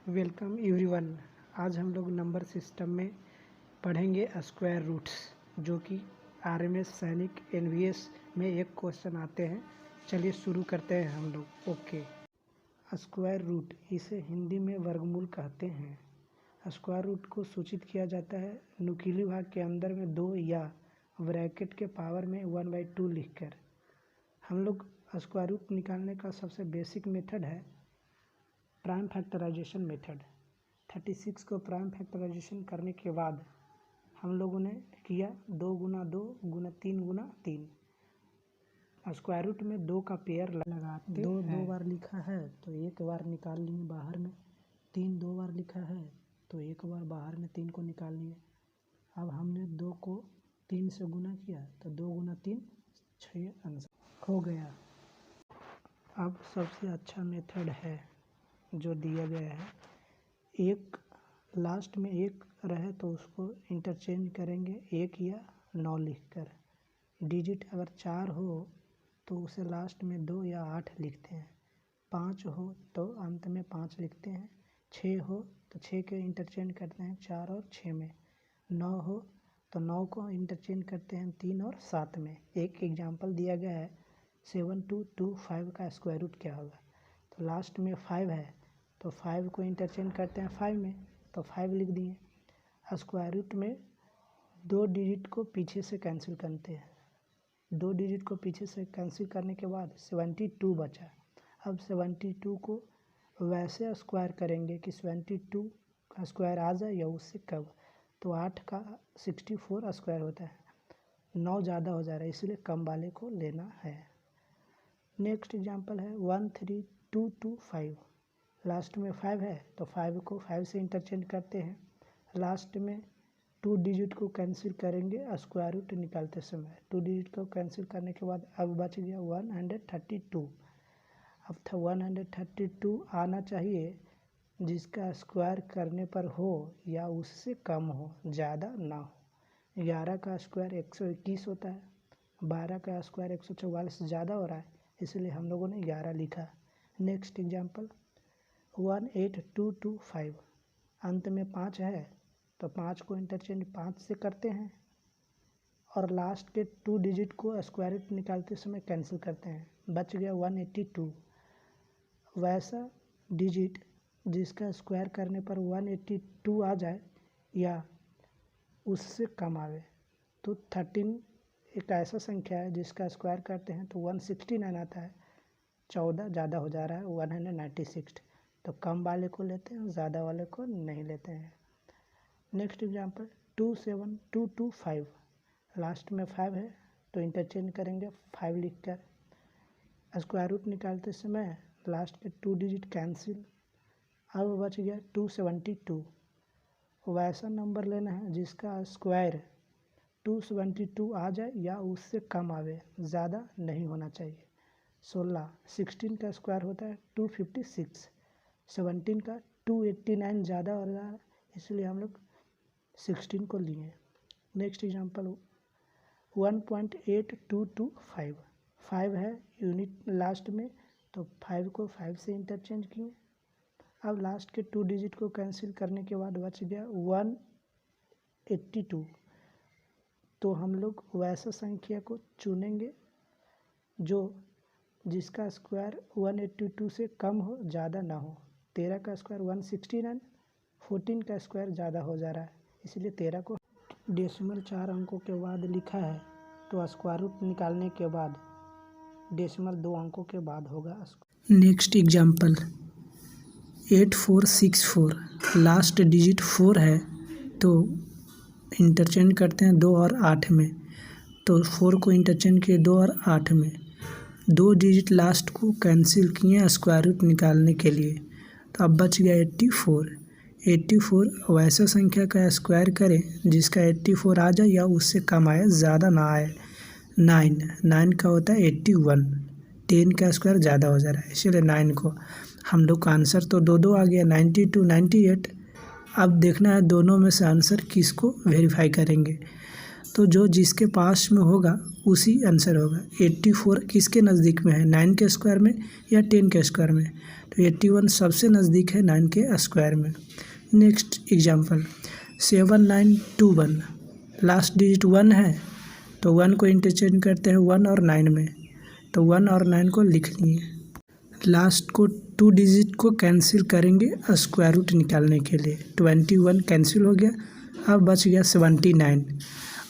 Welcome everyone. आज हम लोग नंबर सिस्टम में पढ़ेंगे स्क्वायर रूट्स, जो कि आरएमएस सैनिक एनवीएस में एक क्वेश्चन आते हैं। चलिए शुरू करते हैं हम लोग। ओके, स्क्वायर रूट, इसे हिंदी में वर्गमूल कहते हैं। स्क्वायर रूट को सूचित किया जाता है नुकीली भाग के अंदर में 2 या ब्रैकेट के पावर में 1/2 लिखकर। हम लोग स्क्वायर रूट निकालने का सबसे बेसिक मेथड है प्राइम फैक्टराइजेशन मेथड। 36 को प्राइम फैक्टराइजेशन करने के बाद हम लोगों ने किया 2 गुना 2 गुना 3 गुना 3। स्क्वायर रूट में 2 का पेयर लगाते दो बार लिखा है तो एक बार निकाल लिए बाहर में, 3 2 बार लिखा है तो एक बार बाहर में 3 को निकाल लिए। अब हमने 2 को 3 से गुना किया तो 2 गुना 3 6 आंसर हो गया। अब सबसे अच्छा मेथड है जो दिया गया है, एक लास्ट में एक रहे तो उसको इंटरचेंज करेंगे 1 या 9 लिखकर। डिजिट अगर 4 हो तो उसे लास्ट में 2 या 8 लिखते हैं। 5 हो तो अंत में 5 लिखते हैं। 6 हो तो 6 के इंटरचेंज करते हैं 4 और 6 में। 9 हो तो 9 को इंटरचेंज करते हैं 3 और 7 में। एक एग्जांपल दिया गया है 7225 का स्क्वायर रूट क्या होगा। तो लास्ट में 5 है तो 5 को इंटरचेंज करते हैं 5 में, तो 5 लिख दिए। स्क्वायर रूट में 2 डिजिट को पीछे से कैंसिल करते हैं। 2 डिजिट को पीछे से कैंसिल करने के बाद 72 बचा। अब 72 को वैसे स्क्वायर करेंगे कि 72 का स्क्वायर आ जाए या उससे कम। तो 8 का 64 स्क्वायर होता है। 9 ज़्यादा हो जा रहा है इसलिए कम वाले को लेना है। नेक्स्ट एग्जांपल है 13225। लास्ट में 5 है तो 5 को 5 से इंटरचेंज करते हैं। लास्ट में 2 डिजिट को कैंसिल करेंगे स्क्वायर रूट निकालते समय। 2 डिजिट को कैंसिल करने के बाद अब बच गया 132। अब था 132 आना चाहिए जिसका स्क्वायर करने पर हो या उससे कम हो, ज़्यादा ना हो। 11 का स्क्वायर 121 होता है, 12 का स्क्वायर 144 ज़्यादा हो रहा है इसलिए हम लोगों ने 11 लिखा। Next example 18225। अंत में 5 है तो 5 को इंटरचेंज 5 से करते हैं और लास्ट के 2 डिजिट को स्क्वायर रूट निकालते समय कैंसिल करते हैं। बच गया 182। वैसा डिजिट जिसका स्क्वायर करने पर 182 आ जाए या उससे कम आवे। तो 13 एक ऐसा संख्या है जिसका स्क्वायर करते हैं तो 169 आता है। 14 ज़्यादा हो जा रहा है 196, तो कम वाले को लेते हैं, ज़्यादा वाले को नहीं लेते हैं। Next example 27225। लास्ट में 5 है तो इंटरचेंज करेंगे 5 लिखकर। स्क्वायर रूट निकालते समय लास्ट के 2 डिजिट कैंसिल। अब बच गया 272। वैसा नंबर लेना है जिसका स्क्वायर 272 आ जाए या उससे कम आवे, ज़्यादा नहीं होना चाहिए। 16 का स्क्वायर होता है 256। 17 का 289 ज़्यादा हो रहा है इसलिए हम लोग 16 को लिए। Next example 1.8225। 5 है यूनिट लास्ट में तो 5 को 5 से इंटरचेंज किए। अब लास्ट के 2 डिजिट को कैंसिल करने के बाद बच गया 182। तो हम लोग वैसा संख्या को चुनेंगे जो जिसका स्क्वायर 182 से कम हो, ज़्यादा ना हो। 13 का स्क्वायर 169, 14 का स्क्वायर ज़्यादा हो जा रहा है इसलिए 13 को डेसिमल 4 अंकों के बाद लिखा है तो स्क्वायर रूट निकालने के बाद डेसिमल 2 अंकों के बाद होगा। Next example 8464। लास्ट डिजिट 4 है तो इंटरचेंज करते हैं 2 और 8 में। तो 4 को इंटरचेंज किए 2 और 8 में। 2 डिजिट लास्ट को कैंसिल किए स्क्वायर रूट निकालने के लिए, तो अब बच गया 84। 84 वैसा संख्या का स्क्वायर करें जिसका 84 आ जाए या उससे कम आए, ज़्यादा ना आए। 9 का होता है 81। 10 का स्क्वायर ज़्यादा हो जा रहा है इसलिए 9 को। हम लोग का आंसर तो 2 आ गया, 92 98। अब देखना है दोनों में से आंसर किसको वेरीफाई करेंगे। तो जो जिसके पास में होगा उसी आंसर होगा। 84 किसके नज़दीक में है, 9 के स्क्वायर में या 10 के स्क्वायर में। तो 81 सबसे नज़दीक है 9 के स्क्वायर में। नेक्स्ट एग्जांपल 7921, लास्ट डिजिट 1 है तो 1 को इंटरचेंज करते हैं 1 और 9 में, तो 1 और 9 को लिख लिए। लास्ट को 2 डिजिट को कैंसिल करेंगे स्क्वायर रूट निकालने के लिए। 21 कैंसिल हो गया, अब बच गया 79।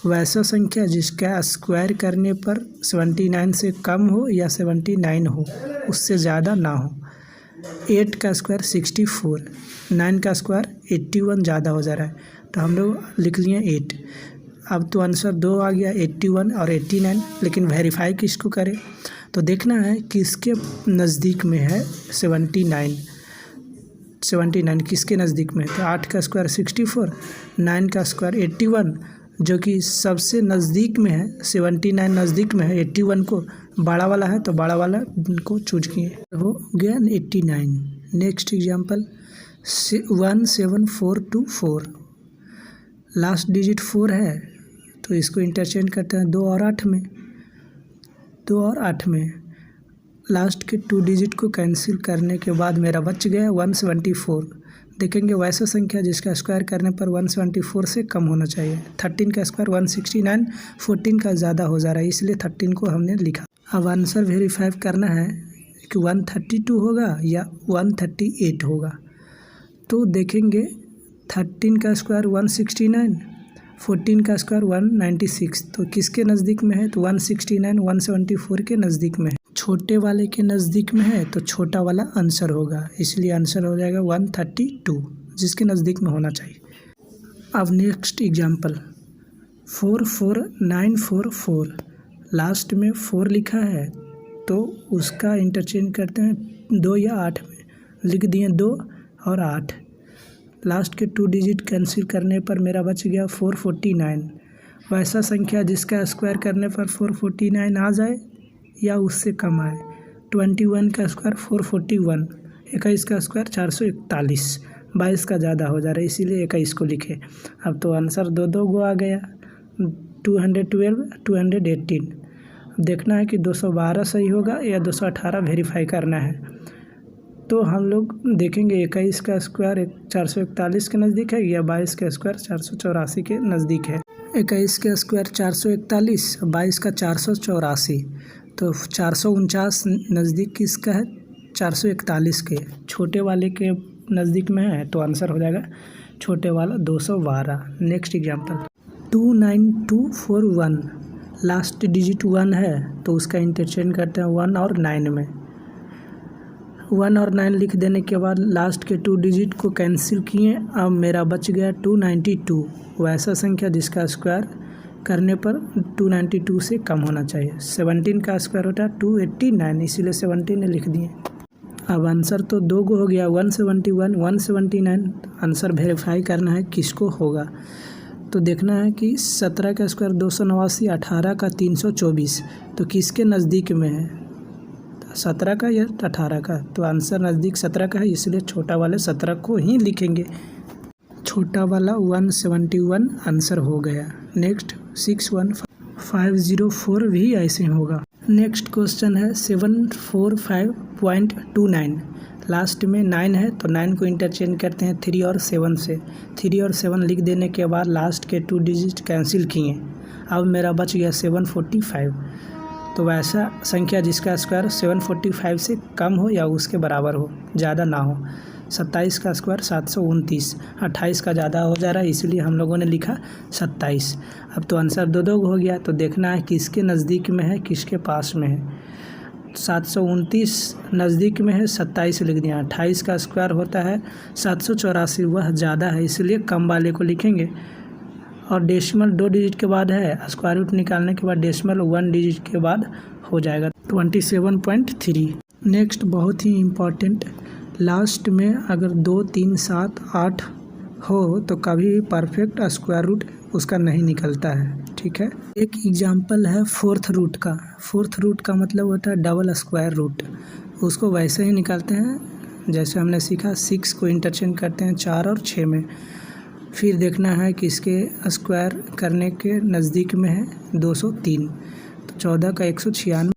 वैसा संख्या जिसका स्क्वायर करने पर 79 से कम हो या 79 हो, उससे ज़्यादा ना हो। 8 का स्क्वायर 64, 9 का स्क्वायर 81 ज़्यादा हो जा रहा है, तो हम लोग लिख लिए 8। अब तो आंसर 2 आ गया, 81 और 89। लेकिन वेरीफाई किसको करें, तो देखना है किसके नज़दीक में है 79 किसके नज़दीक में है। तो 8 का स्क्वायर 64, 9 का स्क्वायर 81, जो कि सबसे नज़दीक में है। 79 नज़दीक में है, 81 को बड़ा वाला है तो बड़ा वाला को चूज किए, हो गया 89। नेक्स्ट एग्जांपल 17424, लास्ट डिजिट 4 है तो इसको इंटरचेंज करते हैं 2 और 8 में। 2 और 8 में लास्ट के 2 डिजिट को कैंसिल करने के बाद मेरा बच गया 174। देखेंगे वैसा संख्या जिसका स्क्वायर करने पर 174 से कम होना चाहिए। 13 का स्क्वायर 169, 14 का ज़्यादा हो जा रहा है, इसलिए 13 को हमने लिखा। अब आंसर वेरीफाई करना है कि 132 होगा या 138 होगा। तो देखेंगे 13 का स्क्वायर 169, 14 का स्क्वायर 196, तो किसके नज़दीक में है, तो 169 174 के नज़दीक में है। छोटे वाले के नज़दीक में है तो छोटा वाला आंसर होगा, इसलिए आंसर हो जाएगा 132, जिसके नज़दीक में होना चाहिए। अब नेक्स्ट एग्जांपल 44944, लास्ट में 4 लिखा है तो उसका इंटरचेंज करते हैं 2 या 8 में। लिख दिए 2 और 8, लास्ट के 2 डिजिट कैंसिल करने पर मेरा बच गया 449। वैसा संख्या जिसका स्क्वायर करने पर 449 आ जाए या उससे कम आए। 21 का स्क्वायर 441, 21 का स्क्वायर 441, 22 का ज़्यादा हो जा रहा है, इसीलिए 21 को लिखे। अब तो आंसर 2 गो आ गया, 212 218। देखना है कि 212 सही होगा या 218 वेरीफाई करना है। तो हम लोग देखेंगे 21 का स्क्वायर 441 के नज़दीक है या 22 का स्क्वायर 484 के नज़दीक है। 21 का स्क्वायर 441, 22 का 484, तो 449 नज़दीक किसका है, 441 के। छोटे वाले के नज़दीक में है तो आंसर हो जाएगा छोटे वाला 212। नेक्स्ट एग्जांपल 29241, लास्ट डिजिट 1 है तो उसका इंटरचेंज करते हैं 1 और 9 में। 1 और 9 लिख देने के बाद लास्ट के 2 डिजिट को कैंसिल किए, अब मेरा बच गया 292। वैसा संख्या जिसका स्क्वायर करने पर 292 से कम होना चाहिए। 17 का स्क्वायर होता है 289, इसीलिए 17 लिख दिए। अब आंसर तो 2 गो हो गया, 171 179। आंसर वेरीफाई करना है किसको होगा, तो देखना है कि 17 का स्क्वायर 289, 18 का 324, तो किसके नज़दीक में है, 17 का या 18 का। तो आंसर नज़दीक 17 का है, इसलिए छोटा वाले 17 को ही लिखेंगे। छोटा वाला 171 आंसर हो गया। नेक्स्ट 61504 भी ऐसे होगा। नेक्स्ट क्वेश्चन है 745.29, लास्ट में 9 है तो 9 को इंटरचेंज करते हैं 3 और 7 से। 3 और 7 लिख देने के बाद लास्ट के 2 डिजिट कैंसिल किए, अब मेरा बच गया 745। तो वैसा संख्या जिसका स्क्वायर 745 से कम हो या उसके बराबर हो, ज़्यादा ना हो। 27 का स्क्वायर 729, 28 का ज़्यादा हो जा रहा है, इसलिए हम लोगों ने लिखा 27। अब तो आंसर 2 हो गया, तो देखना है किसके नज़दीक में है किसके पास में है। 729 नज़दीक में है, 27 लिख दिया। 28 का स्क्वायर होता है 784, वह ज़्यादा है, इसलिए कम वाले को लिखेंगे। और डेसिमल 2 डिजिट के बाद है, स्क्वायर रूट निकालने के बाद डेसिमल 1 डिजिट के बाद हो जाएगा 27.3। नेक्स्ट बहुत ही इम्पॉर्टेंट, लास्ट में अगर 2 3 7 8 हो तो कभी भी परफेक्ट स्क्वायर रूट उसका नहीं निकलता है, ठीक है। एक एग्जांपल है 4th रूट का। 4th रूट का मतलब होता है डबल स्क्वायर रूट, उसको वैसे ही निकालते हैं जैसे हमने सीखा। 6 को इंटरचेंज करते हैं 4 और 6 में। फिर देखना है कि इसके स्क्वायर करने के नज़दीक में है 203, तो 14 का 196।